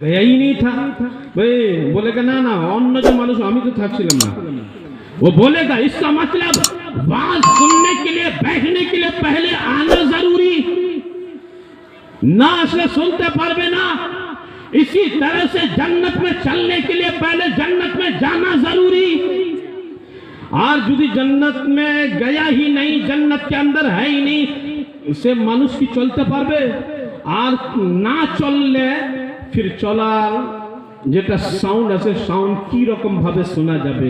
गया ही नहीं था भाई। बोलेगा ना ना अन्य जो मानुष हमें तो থাকছিলাম না। वो बोलेगा इसका मतलब बात सुनने के लिए बैठने के लिए पहले आना जरूरी ना, असले सुनते पारबे ना। इसी तरह से जन्नत में चलने के लिए पहले जन्नत में जाना जरूरी। और यदि जन्नत में गया ही नहीं, जन्नत के अंदर है ही नहीं, इसे मनुष्य की चलते पारबे और ना चलले फिर चलार যেটা সাউন্ড আছে সাউন্ড কি রকম ভাবে শোনা যাবে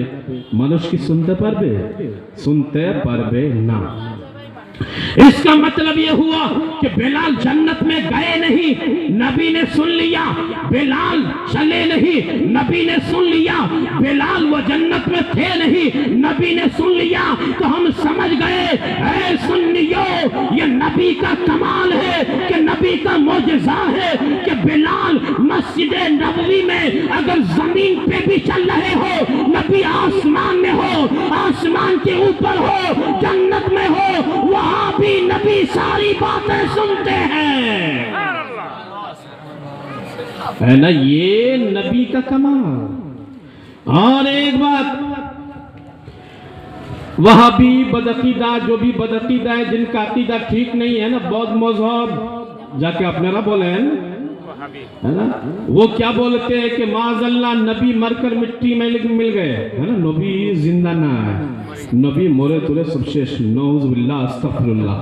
মানুষ কি শুনতে পারবে? শুনতে পারবে না। इसका मतलब यह हुआ कि बिलाल जन्नत में गए नहीं, नबी ने सुन लिया। बिलाल चले नहीं, नबी ने सुन लिया। बिलाल वो जन्नत में थे नहीं, नबी ने सुन लिया। तो हम समझ गए ऐ सुन्नियो, ये नबी का कमाल है कि नबी का मौजज़ा है कि बिलाल मस्जिद नबवी में अगर जमीन पे भी चल रहे हो, नबी आसमान में हो, आसमान के ऊपर हो, जन्नत में हो, वहां भी नबी सारी बातें सुनते हैं। है ना, ये नबी का कमाल। और एक बात, वहां भी बदअकीदा, जो भी बदअकीदा है, जिनका अकीदा ठीक नहीं है ना, बौद्ध मजहब जाके अपने ना बोले है ना, वो क्या बोलते हैं कि माज़अल्लाह नबी मरकर मिट्टी में मिल गए, है ना, नबी जिंदा ना है, नबी मोरे तुरे सब शेष, नऊज़ुबिल्लाह अस्तग़फिरुल्लाह,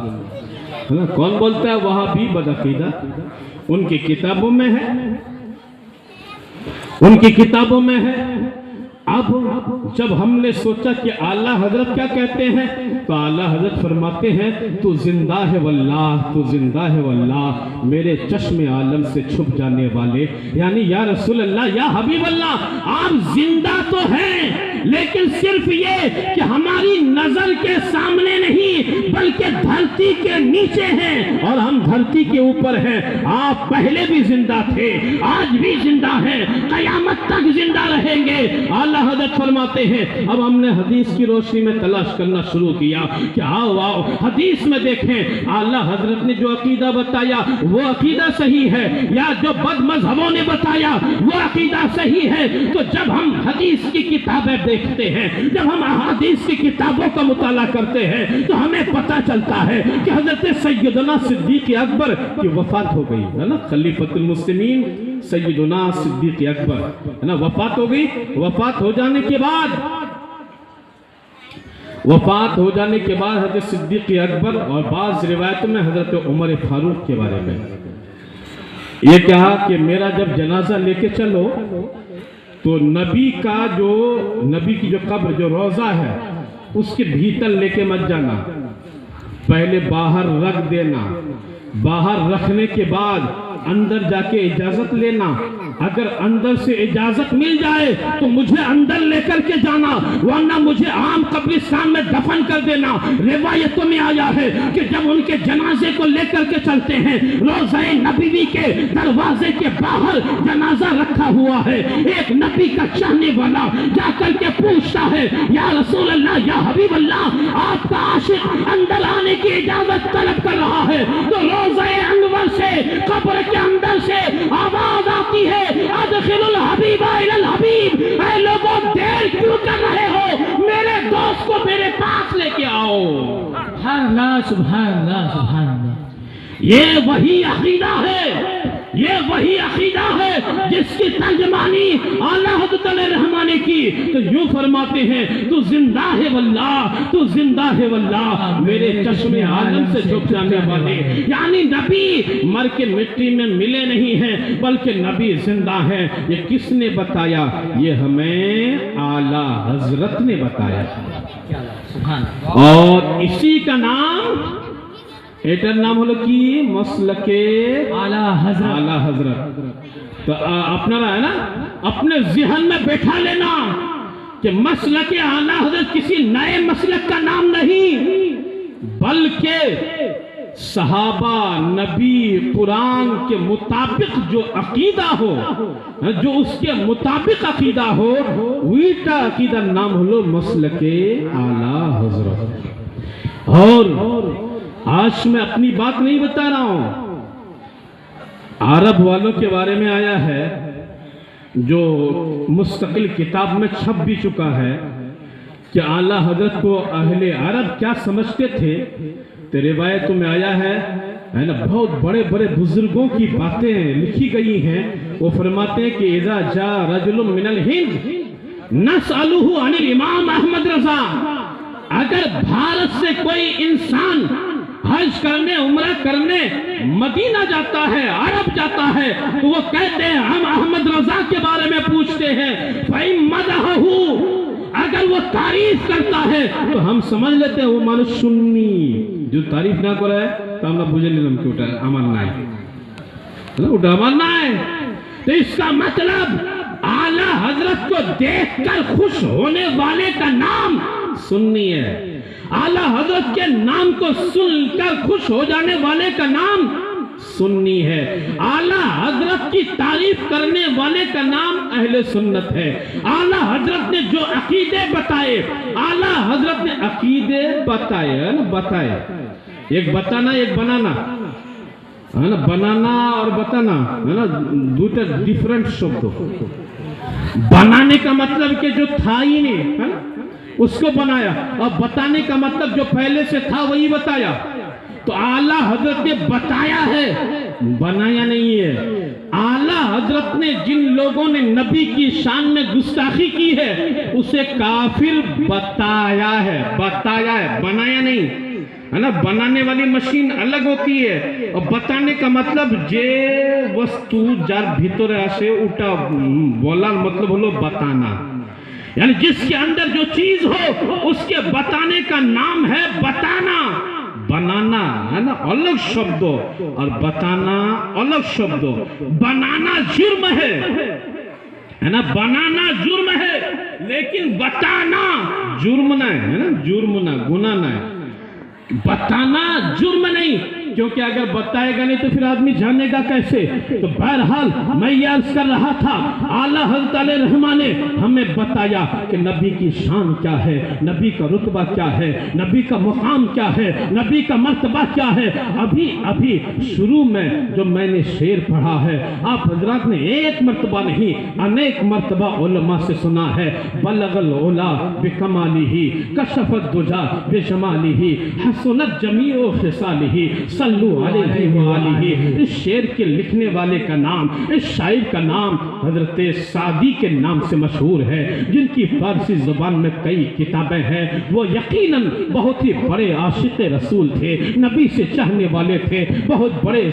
है ना। कौन बोलता है? वहां भी बदअकीदा, उनकी किताबों में है, उनकी किताबों में है। अब जब हमने सोचा कि आला हजरत क्या कहते हैं, तो आला हजरत फरमाते हैं तू जिंदा है वल्लाह, तू जिंदा है वल्लाह, मेरे चश्मे आलम से छुप जाने वाले, यानी या रसूल अल्लाह, या हबीब अल्लाह, आप जिंदा तो हैं लेकिन सिर्फ ये कि हमारी नजर के सामने नहीं बल्कि धरती के नीचे हैं और हम धरती के ऊपर हैं। आप पहले भी जिंदा थे, आज भी जिंदा हैं, कयामत तक जिंदा रहेंगे। आला हजरत फरमाते हैं। अब हमने हदीस की रोशनी में तलाश करना शुरू किया कि आओ आओ हदीस में देखें आला हजरत ने जो अकीदा बताया वो अकीदा सही है या जो बद मजहबों ने बताया वो अकीदा सही है। तो जब हम हदीस की किताबें देखते हैं, जब हम अहादीस की किताबों का मुताला करते हैं, तो हमें पता चलता है कि हजरत सैयदना सिद्दीक अकबर की वफात हो गई, है ना, खलीफतुल मुस्लिमीन सैयदना सिद्दीक अकबर, है ना, वफात हो गई। वफात हो जाने के बाद, वफात हो जाने के बाद हजरत सिद्दीक अकबर और बाज़ रिवायतों में हजरत उमर फारूक के बारे में ये कहा कि मेरा जब जनाजा लेके चलो तो नबी का जो, नबी की जो कब्र, जो रोजा है, उसके भीतर लेके मत जाना, पहले बाहर रख देना, बाहर रखने के बाद अंदर जाके इजाजत लेना। अगर अंदर से इजाजत मिल जाए तो मुझे अंदर लेकर के जाना, वरना मुझे आम कब्रिस्तान में दफन कर देना। रिवायतों में आया है कि जब उनके जनाजे को लेकर के चलते हैं, रोज़े नबवी के दरवाजे के बाहर जनाजा रखा हुआ है। एक नबी का चाहने वाला जाकर के पूछता है या रसूल अल्लाह, या हबीब अल्लाह, आपका आशिक अंदर आने की इजाजत तलब कर रहा है। तो रोज़े अनवर से, कब्र के अंदर से आवाज आती है अदखिलुल हबीबा इलल हबीब, ऐ लोगों देर क्यों कर रहे हो, मेरे दोस्त को मेरे पास लेके आओ। सुभान अल्लाह, सुभान अल्लाह, सुभान अल्लाह। ये वही अकीदा है, ये वही अकीदा है जिसकी तर्जमानी आला हज़रत रहमानी की। तो यूं फरमाते हैं तू जिंदा है वल्लाह, तू जिंदा है वल्लाह, मेरे चश्मे आलम से छुप जाने वाले, यानी नबी मर के मिट्टी में मिले नहीं हैं बल्कि नबी जिंदा है। ये किसने बताया? ये हमें आला हजरत ने बताया। और इसी का नाम, एटर नाम हलो कि मसलके आला हजरत, आला हजरत। तो अपना है ना, अपने ज़हन में बैठा लेना कि मसलके आला हजरत किसी नए मसलक का नाम नहीं, बल्कि सहाबा, नबी, कुरान के मुताबिक जो अकीदा हो, जो उसके मुताबिक अकीदा हो, वीटा अकीदा नाम हलो मसलके आला हजरत। और आज मैं अपनी बात नहीं बता रहा हूं, अरब वालों के बारे में आया है जो मुस्तकिल किताब में छप भी चुका है कि आला हजरत को अहले अरब क्या समझते थे। तो रिवायतों में आया है ना, बहुत बड़े बड़े बुजुर्गों की बातें लिखी गई हैं। वो फरमाते हैं कि इज़ा जा रजुलुम मिनल हिंद नसअलुहु अनिल इमाम अहमद रजा। अगर भारत से कोई इंसान हज करने उम्रा करने मदीना जाता है, अरब जाता है, तो वो कहते हैं हम अहमद रजा के बारे में पूछते हैं। फइमदहु, अगर वो तारीफ करता है तो हम समझ लेते हैं वो मानुष सुन्नी। जो तारीफ ना करे तो আমরা বুঝে নিলাম कि ওটা আমার নাই, ওটা আমার নাই। तो इसका मतलब आला हजरत को देखकर खुश होने वाले का नाम सुन्नी है। आला हजरत के नाम को सुनकर खुश हो जाने वाले का नाम सुन्नी है। आला हजरत की तारीफ करने वाले का नाम अहले सुन्नत है। आला हजरत ने जो अकीदे बताए, आला हजरत ने अकीदे बताए ना, बताए। एक बताना एक बनाना है ना, बनाना और बताना है ना, दूटा डिफरेंट शब्द। बनाने का मतलब कि जो था ही नहीं है ना उसको बनाया, और बताने का मतलब जो पहले से था वही बताया। तो आला हजरत ने बताया है, बनाया नहीं है। आला हजरत ने जिन लोगों ने नबी की शान में गुस्ताखी की है उसे काफिर बताया है, बताया है, बनाया नहीं है ना। बनाने वाली मशीन अलग होती है, और बताने का मतलब जे वस्तु जार भीतरे आसे उटा बोला मतलब हलो बताना, यानी जिसके अंदर जो चीज हो उसके बताने का नाम है बताना। बनाना है ना अलग शब्द और बताना अलग शब्द। बनाना जुर्म है ना, बनाना जुर्म है, लेकिन बताना जुर्म ना है ना, जुर्म ना, गुनाह ना है। बताना जुर्म नहीं, क्योंकि अगर बताएगा नहीं तो फिर आदमी जानेगा कैसे। तो बहरहाल मैं ये अर्ज कर रहा था, आला हज़रत अलैहिर्रहमा ने हमें बताया कि नबी की शान क्या है, नबी का रुतबा क्या है, नबी का मुकाम क्या है, नबी का मर्तबा क्या है। अभी अभी शुरू में जो मैंने शेर पढ़ा है, आप हजरात ने एक मर्तबा नहीं अनेक मर्तबा उलमा से सुना है। बलगल उला बिकमालिही कशफत दुजा बिजमालिही हसनत जमीओ खिसालिही सल्लु अलैहि व आलिही। इस शेर के लिखने वाले का नाम, इस शायर का नाम हजरत सादी के नाम से मशहूर है, जिनकी फारसी जुबान में कई किताबें हैं। वो यकीनन बहुत ही बड़े आशिक रसूल थे, नबी से चाहने वाले थे। बहुत बड़े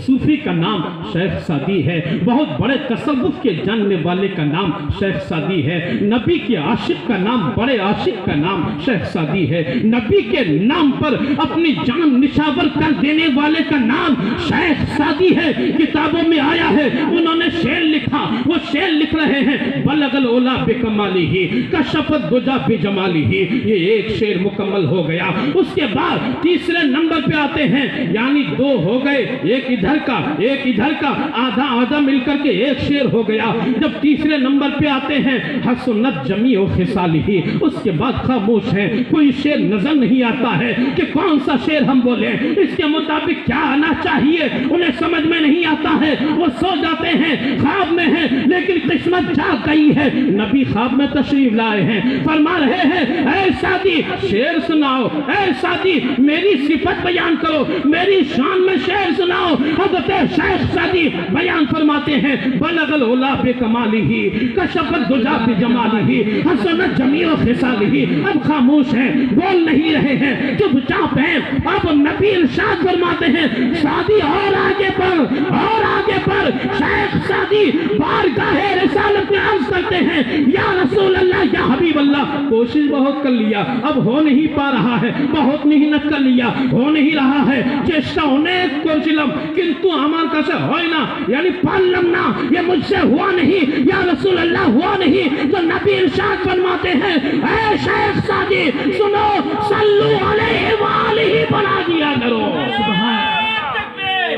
सूफी का नाम शेख सादी है, बहुत बड़े तसव्वुफ के जानने वाले का नाम शेख सादी है। नबी के आशिक का नाम, बड़े आशिक का नाम शेख सादी है। नबी के नाम पर अपनी जान निछावर कर देने वाले का नाम शेख सादी है। किताबों में आया है, उन्होंने शेर लिखा, वो शेर लिख रहे हैं बलगल ओला बेकमालिही कशफत दुजा बेजमालिही। ये एक शेर मुकम्मल हो गया। उसके बाद तीसरे नंबर पे आते हैं, यानी दो हो गए, एक इधर का एक इधर का, आधा आधा मिलकर के एक शेर हो गया। जब तीसरे नंबर पे आते हैं हसनत जमी ओ खिसालिही, उसके बाद खामोश है, कोई शेर नजर नहीं आता है कि कौन सा शेर हम बोले, इसके मुताबिक क्या आना चाहिए उन्हें समझ में नहीं आता है। वो सो जाते हैं, ख्वाब में है, लेकिन किस्मत जाग गई है। नबी ख्वाब में तशरीफ लाए हैं, फरमा रहे हैं ऐ सादी शेर सुनाओ, ऐ सादी मेरी सिफत बयान करो, मेरी शान में शेर सुनाओ। हज़रत शेख सादी बयान फरमाते हैं बलगल उला बेकमालिही कशफत दुजा बेजमालिही हसनत जमीओ खिसालिही। अब खामोश हैं, बोल नहीं रहे हैं, चुपचाप हैं। अब नबी इरशाद फरमाते हैं सादी और आगे पर, और आगे पर शेख सादी बारगाहे रिसालत में अर्ज करते हैं या रसूल अल्लाह या हबीब अल्लाह। कोशिश बहुत कर लिया, अब हो नहीं पा रहा है, बहुत मेहनत कर लिया, हो नहीं रहा है, चेष्टा अनेक करছিলাম কিন্তু আমার কাছে হয় না, यानी पारलम ना, ये मुझसे हुआ नहीं या रसूल अल्लाह हुआ नहीं। तो नबी इरशाद फरमाते हैं ऐ शेख सादी सुनो, सल्लु अलैहि व आलिही बना दिया करो।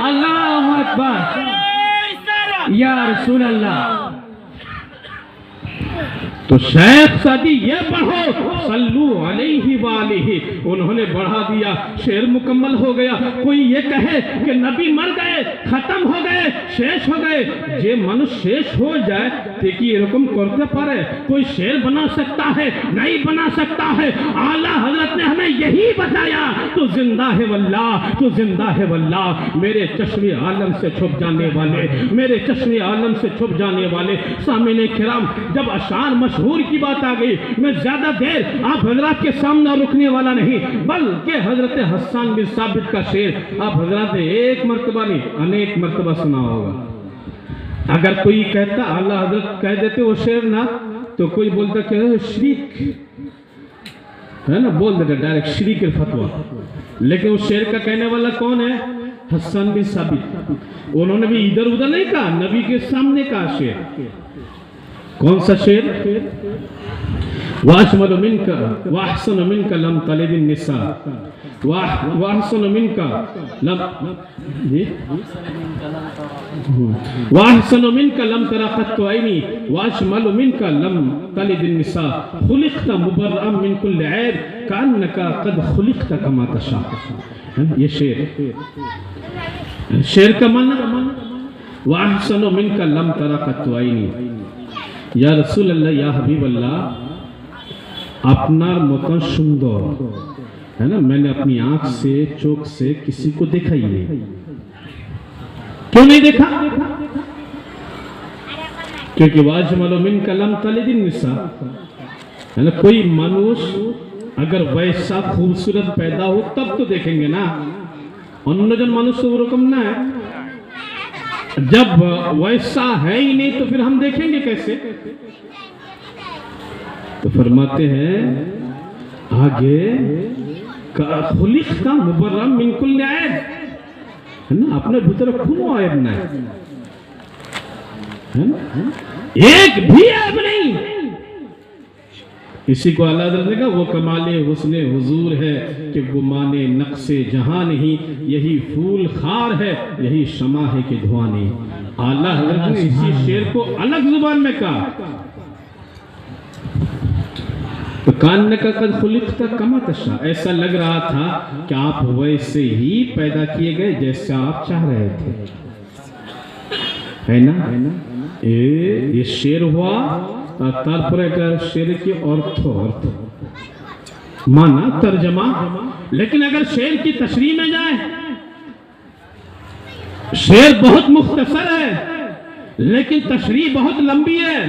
अल्लाहु अकबर या रसूल अल्लाह। तो शेख सादी ये बढ़ो सल्लू अलैहि वालिही, उन्होंने बढ़ा दिया, शेर मुकम्मल हो गया। कोई ये कहे कि नबी मर गए, खत्म हो गए, शेष हो गए, जे मनुष्य शेष हो जाए देखिए एरकम करते पारे, कोई शेर बना सकता है? नहीं बना सकता है। आला हजरत ने हमें यही बताया, तो जिंदा है वल्लाह, तो जिंदा है वल्लाह। मेरे चश्मे आलम से छुप जाने वाले, मेरे चश्मे आलम से छुप जाने वाले सामने किराम, जब अशार मशहूर की बात आ गई, मैं ज्यादा देर आप हजरत के सामने रुकने वाला नहीं, बल्कि हजरत हसन बिन साबित का शेर आप हजरत ने एक मर्तबा नहीं अनेक मर्तबा सुना होगा। अगर कोई कहता आला हजरत कह देते वो शेर ना, तो कोई बोलता क्या शरीक है ना, बोल देते डायरेक्ट शरीक फतवा। लेकिन उस शेर का कहने वाला कौन है? हसन बिन साबित। उन्होंने भी इधर उधर नहीं कहा, नबी के सामने कहा शेर। कौन सा शेर? वाशमल मिनका वाहसन मिनका लम तलिदिन निसा, वाहसन मिनका लम वाहसन मिनका लम तरा खत्तु ऐनी, वाशमल मिनका लम तलिदिन निसा, खुलिक़्ता मुबर्रअम मिन कुल्लि ऐब, कान्नका क़द खुलिक़्ता कमा तशा। ये शेर का माना वाहसन मिनका लम तरा खत्तु ऐनी, या रसूल अल्लाह, या हबीब अल्लाह, আপনার মতন সুন্দর है ना मैंने अपनी आंख से चोख से किसी को देखा ही नहीं। क्यों नहीं देखा? क्योंकि वाजमल मिन कलम तलिदिन निसा, है ना, कोई मनुष्य अगर वैसा खूबसूरत पैदा हो तब तो देखेंगे ना, अन्यजन मनुष्य ओरकम ना है। जब वैसा है ही नहीं तो फिर हम देखेंगे कैसे? तो फरमाते हैं आगे खुलिक़्ता मुबर्रअम मिन कुल्लि ऐब, है ना, अपने भीतर कोनो ऐब नहीं है ना, एक भी ऐब नहीं। इसी को अल्लाह ने कहा वो कमाले हुस्ने हुजूर है कि गुमाने नक्शे जहां नहीं, यही फूल खार है, यही शमा है कि धुआं नहीं। आला हज़रत ने इसी शेर को अलग जुबान में कहा, तो कान का कद खुलिक़्ता कमा तशा, ऐसा लग रहा था कि आप वैसे ही पैदा किए गए जैसे आप चाह रहे थे, है ना। ये शेर हुआ, तारपर शेर की अर्थ माना तर्जमा। लेकिन अगर शेर की तशरीह में जाए, शेर बहुत मुख्तसर है लेकिन तशरीह बहुत लंबी है,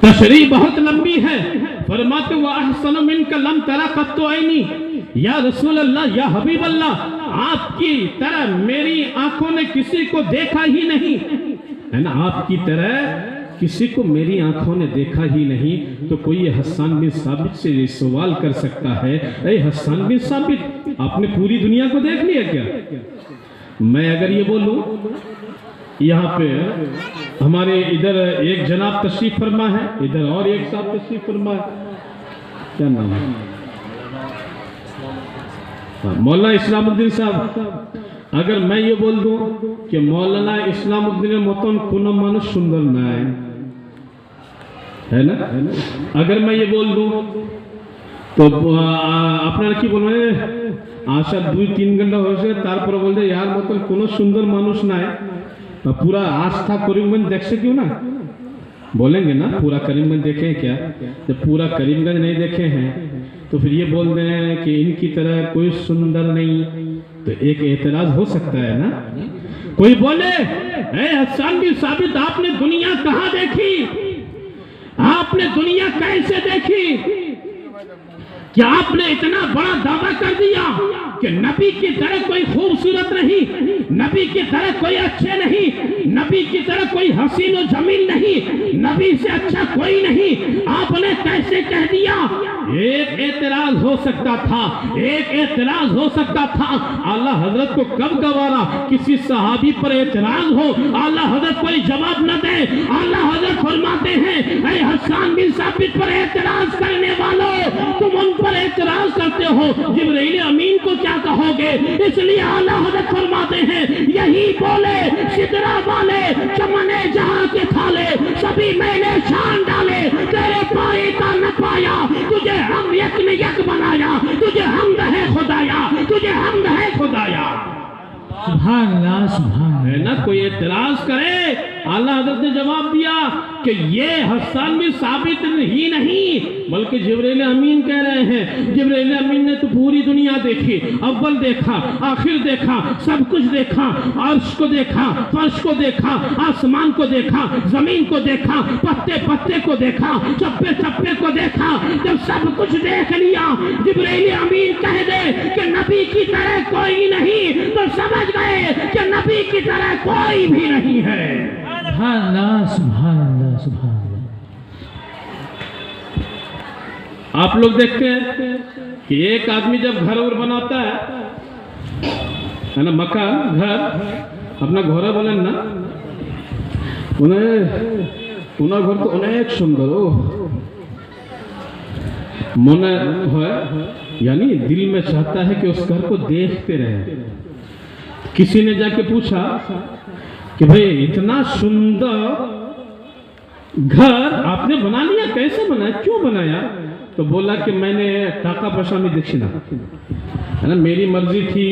तशरीह बहुत लंबी है। फरमाते हुआ अहसन मिनका लम तरा कत्तु ऐनी, या रसूल अल्लाह, या हबीब अल्लाह, आपकी तरह मेरी आंखों ने किसी को देखा ही नहीं, है ना, आपकी तरह किसी को मेरी आंखों ने देखा ही नहीं। तो कोई हसन बिन साबित से ये सवाल कर सकता है, अरे हसन बिन साबित, आपने पूरी दुनिया को देख लिया क्या? मैं अगर ये बोलूं, यहाँ पे हमारे इधर एक जनाब तशरीफ फरमा है, इधर और एक साहब तशरीफ फरमा है, क्या नाम है? मौलाना इस्लामुद्दीन साहब। अगर मैं ये बोल दूं कि मौलाना इस्लामुद्दीन मतन कोनो मानुष सुंदर ना है ना, अगर मैं ये बोल दूं तो আপনারা কি বলবেন? আসার 2-3 ঘন্টা হয়েছে, তারপরে বলতে यार মতন কোনো সুন্দর মানুষ নাই, पूरा आस्था करीमगंज देख से क्यों ना बोलेंगे ना, पूरा करीमगंज देखे हैं क्या? जब पूरा करीमगंज नहीं देखे हैं तो फिर ये बोल रहे हैं कि इनकी तरह कोई सुंदर नहीं, तो एक एतराज हो सकता है ना। कोई बोले हसन बिन साबित, आपने दुनिया कहाँ देखी, आपने दुनिया कैसे देखी, क्या आपने इतना बड़ा दावा कर दिया कि नबी की तरह कोई खूबसूरत नहीं, नबी की तरह कोई अच्छे नहीं, नबी की तरह कोई हसीन और जमील नहीं, नबी से अच्छा कोई नहीं, आपने कैसे कह दिया? एक एतराज हो सकता था, एक एतराज हो सकता था। आला हजरत को कब गवारा किसी सहाबी पर एतराज हो, आला हजरत कोई जवाब न दे। आला हजरत फरमाते हैं, ऐ हसन बिन साबित पर एतराज करने वालों, तुम उन पर एतराज करते हो, जिब्रील अमीन को क्या कहोगे? इसलिए आला हजरत फरमाते हैं, यही बोले सिदरा वाले, चमने जहां के थाले, सब नबी मैंने शान डाले तेरे पाए का न पाया, तुझे हम यक ने यक बनाया, तुझे हमद है खुदाया, तुझे हमद है खुदाया। सुभान अल्लाह, सुभान है ना, कोई एतराज करे। आला हज़रत ने जवाब दिया कि ये हसन भी साबित ही नहीं बल्कि जिब्रील अमीन कह रहे हैं। जिब्रील अमीन ने तो पूरी दुनिया देखी, अव्वल देखा, आखिर देखा, सब कुछ देखा, अर्श को देखा, फर्श को देखा, आसमान को देखा, जमीन को देखा, पत्ते पत्ते को देखा, चप्पे चप्पे को देखा। जब सब कुछ देख लिया, जिब्रील अमीन कह दे कि नबी की तरह कोई नहीं, तो समझ गए कि नबी की तरह कोई भी नहीं है। सुभान अल्लाह, सुभान अल्लाह, सुभान अल्लाह। आप लोग देखते हैं कि एक आदमी जब घर और बनाता है ना, मकान घर अपना घोड़ा बोलें ना, उन्हें घर तो अनेक सुंदर मने है, यानी दिल में चाहता है कि उस घर को देखते रहे। किसी ने जाके पूछा कि भाई इतना सुंदर घर आपने बना लिया, कैसे बनाया, क्यों बनाया? तो बोला कि मैंने टाका पैसा में दक्षिणा है ना, मेरी मर्जी थी,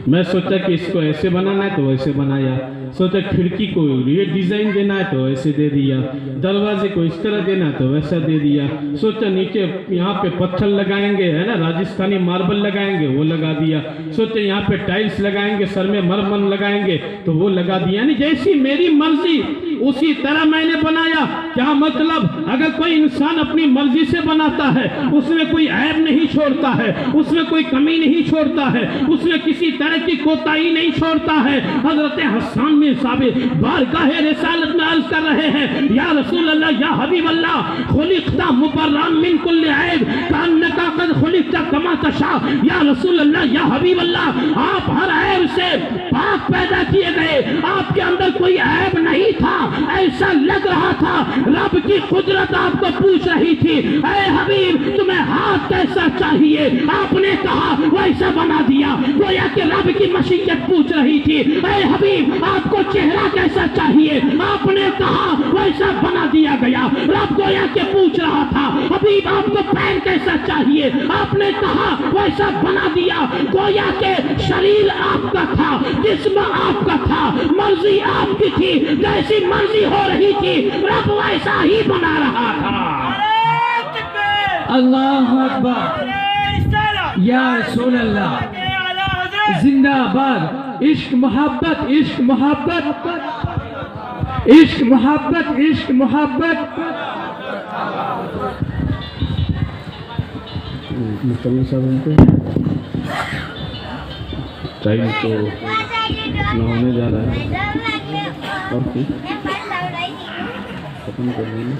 मैं सोचा कि इसको ऐसे बनाना है तो वैसे बनाया, सोचा खिड़की को ये डिजाइन देना है तो ऐसे दे दिया, दरवाजे को इस तरह देना है तो वैसा दे दिया, सोचा नीचे यहाँ पे पत्थर लगाएंगे है ना, राजस्थानी मार्बल लगाएंगे वो लगा दिया, सोचा यहाँ पे टाइल्स लगाएंगे, सर में मरमर लगाएंगे तो वो लगा दिया। यानी जैसी मेरी मर्जी उसी तरह मैंने बनाया। क्या मतलब, अगर कोई इंसान अपनी मर्जी से बनाता है उसमें कोई ऐब नहीं छोड़ता है, उसमें कोई कमी नहीं छोड़ता है, उसमें किसी तरह की कोताही नहीं छोड़ता है। हजरत हसन में साबित बारगाह रिसालत में अर्ज कर रहे हैं, या रसूल अल्लाह, या हबीब अल्लाह, खुलिक़ता मुबर्रअन मिन कुल्लि ऐब कअन्नका क़द खुलिक़ता कमा तशा। या रसूल अल्लाह, या हबीब अल्लाह, आप हर ऐब से पाक पैदा किए गए, आपके अंदर कोई ऐब नहीं था, ऐसा लग रहा था रब की कुदरत आपको पूछ रही थी, ऐ हबीब तुम्हें हाथ कैसा चाहिए, आपने कहा वैसा बना दिया। गोया कि रब की मशीयत पूछ रही थी, ऐ हबीब आपको चेहरा कैसा चाहिए, आपने कहा वैसा बना दिया गया। रब गोया के पूछ रहा था, हबीब आपको पैर कैसा चाहिए, आपने कहा वैसा बना दिया। गोया के शरीर आपका था, जिस्म आपका था, मर्जी आपकी थी, जैसी मर्जी हो रही थी रब वैसा ही बना रहा था। अल्लाह अकबर, या रसूल अल्लाह, जिंदाबाद। इश्क मोहब्बत, इश्क मोहब्बत, इश्क मोहब्बत, इश्क मोहब्बत। टाइम तो होने जा रहा है और खत्म कर देना।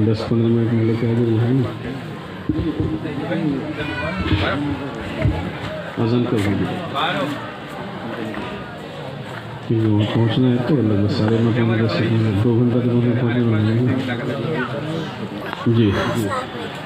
दस 15 मिनट में लेकर है ना, अज़न कर दीजिए। वहाँ पहुँचना है तो लगभग 10:30 2 घंटा तो पहुँचने जी।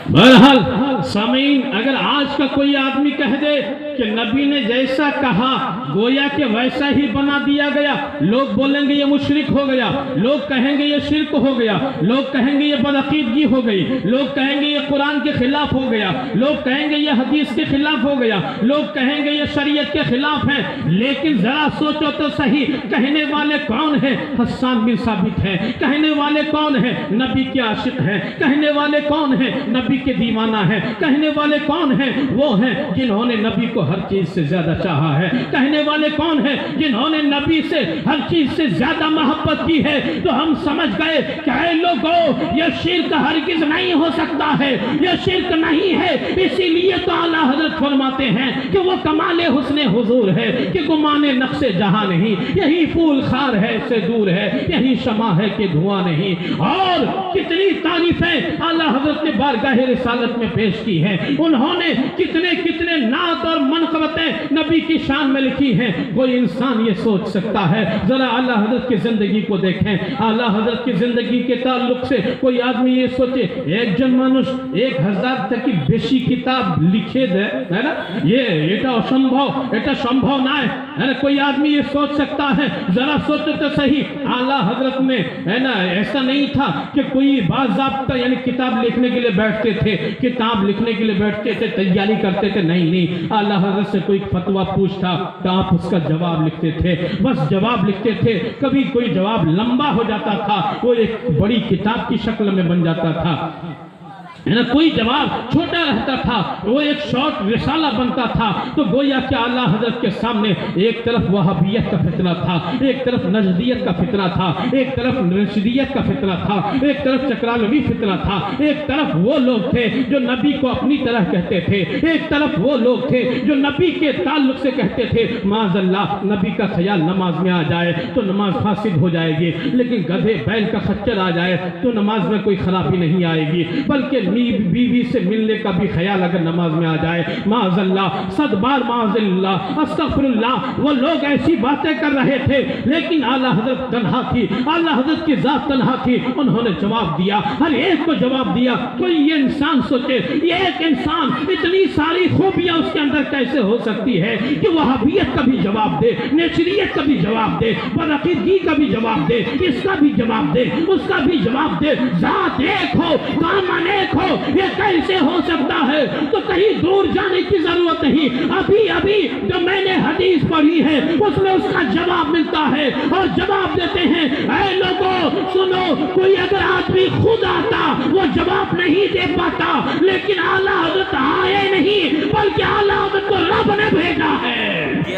बहरहाल सामीन, अगर आज का कोई आदमी कह दे कि नबी ने जैसा कहा गोया के वैसा ही बना दिया गया, लोग बोलेंगे ये मुशरिक हो गया, लोग कहेंगे ये शिरक हो गया, लोग कहेंगे ये बदअकीदगी हो गई, लोग कहेंगे ये कुरान के खिलाफ हो गया, लोग कहेंगे ये हदीस के खिलाफ हो गया, लोग कहेंगे ये शरीयत के खिलाफ है। लेकिन जरा सोचो तो सही, कहने वाले कौन है? हसन बिन साबित है। कहने वाले कौन है? नबी के आशिक है। कहने वाले कौन है? नबी के दीवाना है। कहने वाले कौन है? वो हैं जिन्होंने नबी को हर चीज से ज्यादा चाहा है। कहने वाले कौन है? जिन्होंने नबी से हर चीज से ज्यादा मोहब्बत की है। तो हम समझ गए कि लोगों ये शिर्क हरगिज नहीं हो सकता है, ये शिर्क नहीं है। इसीलिए तो आला हजरत फरमाते हैं कि वो कमाले हुस्ने हुजूर है कि गुमाने नक्शे जहां नहीं, यही फूल खार है से दूर है, यही शमा है कि धुआं नहीं। और कितनी तारीफें आला हजरत ने बारगाह रिसालत में पेश की हैं। उन्होंने कितने कितने नात और मनक़बतें नबी की शान में लिखी हैं। कोई इंसान ये सोच सकता है, जरा आला हजरत की जिंदगी को देखें, आला हजरत की जिंदगी के ताल्लुक से कोई आदमी ये सोचे एक जन मानुष 1000 तक की बेशी किताब लिखे दे, है ना, ये এটা असंभव, এটা संभव ना है ना। कोई आदमी ये सोच सकता है, जरा सोचो तो सही, आला हजरत में है ना ऐसा नहीं था कि कोई बाज़ाब्ता यानी किताब लिखने के लिए बैठते थे, किताब लिखने के लिए बैठते थे, तैयारी करते थे, नहीं, आला हजरत से कोई फतवा पूछता तो आप उसका जवाब लिखते थे, बस जवाब लिखते थे। कभी कोई जवाब लंबा हो जाता था, वो एक बड़ी किताब की शक्ल में बन जाता था, है ना। कोई जवाब छोटा रहता था, वो एक शॉर्ट रिसाला बनता था। तो गोया कि आला हजरत के सामने एक तरफ वहाबियत का फितना था, एक तरफ नजदियत का फितना था, एक तरफ रशीदियत का फितना था, एक तरफ चक्रालवी फितना था, एक तरफ वो लोग थे जो नबी को अपनी तरह कहते थे, एक तरफ वो लोग थे जो नबी के ताल्लुक से कहते थे माज़अल्लाह नबी का ख्याल नमाज में आ जाए तो नमाज फासिद हो जाएगी, लेकिन गधे बैल का खच्चर आ जाए तो नमाज में कोई खराबी नहीं आएगी, बल्कि बीवी से मिलने का भी ख्याल अगर नमाज में आ जाए, माज़अल्लाह सदबार माज़अल्लाह अस्तग़फिरुल्लाह, वो लोग ऐसी बातें कर रहे थे। लेकिन आला हजरत तन्हा थी, आला हजरत की जात तन्हा थी, उन्होंने जवाब दिया, हर एक को जवाब दिया। कोई ये इंसान सोचे, ये एक इंसान इतनी सारी खूबियां उसके अंदर कैसे हो सकती है कि वहाबियत का भी जवाब दे, नेचरियत का भी जवाब दे, बदअकीदगी का भी जवाब दे, इसका भी जवाब दे, उसका भी जवाब दे, जात एक हो, काम अनेक हो, ये कैसे हो सकता है। तो कहीं दूर जाने की जरूरत नहीं, अभी जो मैंने हदीस पढ़ी है उसमें उसका जवाब मिलता है, और जवाब देते हैं ऐ लोगों सुनो, कोई अगर आदमी खुद आता वो जवाब नहीं दे पाता, लेकिन आला हजरत आए नहीं बल्कि आला हजरत को रब ने भेजा है।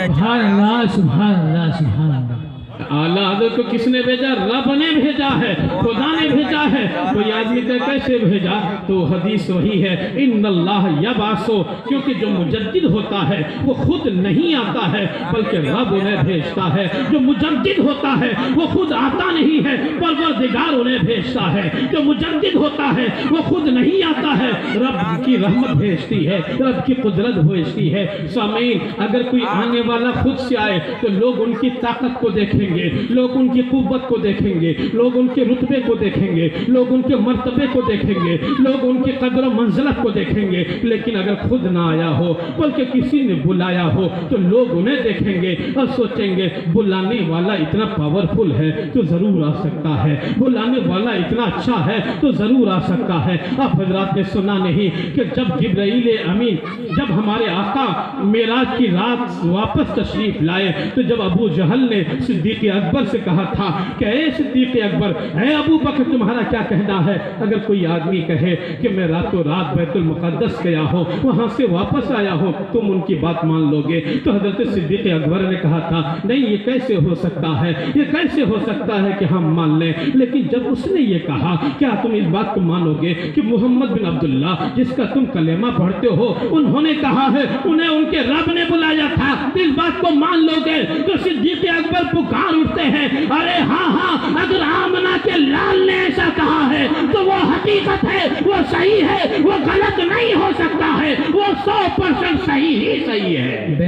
सुभान अल्लाह, सुभान अल्लाह, सुभान अल्लाह। आला हजरत को किसने भेजा? रब ने भेजा है, खुदा ने भेजा है। कोई आदमी को कैसे भेजा? तो हदीस वही है, इन्नल्लाह यबासो, क्योंकि जो मुजद्दिद होता है वो खुद नहीं आता है बल्कि रब उन्हें भेजता है। जो मुजद्दिद होता है वो खुद आता नहीं है, परवरदिगार उन्हें भेजता है। जो मुजद्दिद होता है वो खुद नहीं आता है, रब की रहमत भेजती है, रब की कुदरत भेजती है। सामीन, अगर कोई आने वाला खुद से आए तो लोग उनकी ताकत को देखेंगे, लोग उनकी कुव्वत को देखेंगे, लोग उनके रुतबे को देखेंगे, लोग उनके मर्तबे को देखेंगे, लोग उनके कदर और मंजिलत को देखेंगे। लेकिन अगर खुद ना आया हो बल्कि किसी ने बुलाया हो तो लोग उन्हें देखेंगे और सोचेंगे बुलाने वाला इतना पावरफुल है तो जरूर आ सकता है, बुलाने वाला इतना अच्छा है तो जरूर आ सकता है। आप हजरात ने सुना नहीं कि जब जिब्राईल अमीन जब हमारे आका मेराज की रात वापस तशरीफ लाए तो जब अबू जहल ने सिद्दीक अकबर से कहा था कि ऐ सिद्दीक अकबर, ऐ अबू बकर, तुम्हारा क्या कहना है अगर कोई आदमी कहे कि मैं रातों रात बैतुल मुक़द्दस गया हो, वहां से वापस आया हो, तुम उनकी बात मान लोगे? तो हजरत सिद्दीक अकबर ने कहा था नहीं, ये कैसे हो सकता है, ये कैसे हो सकता है कि हम मान लें। लेकिन जब उसने ये कहा क्या तुम इस बात को मानोगे कि मोहम्मद बिन अब्दुल्ला जिसका तुम कलेमा पढ़ते हो उन्होंने कहा है उन्हें उनके रब ने बुलाया था, इस बात को मान लोगे? तो सिद्दीक अकबर पुकार उठते हैं, अरे हाँ, अगर आमना के लाल ने ऐसा कहा है तो वो हकीकत है, वो सही है, वो गलत नहीं हो सकता है, वो 100% सही ही सही है।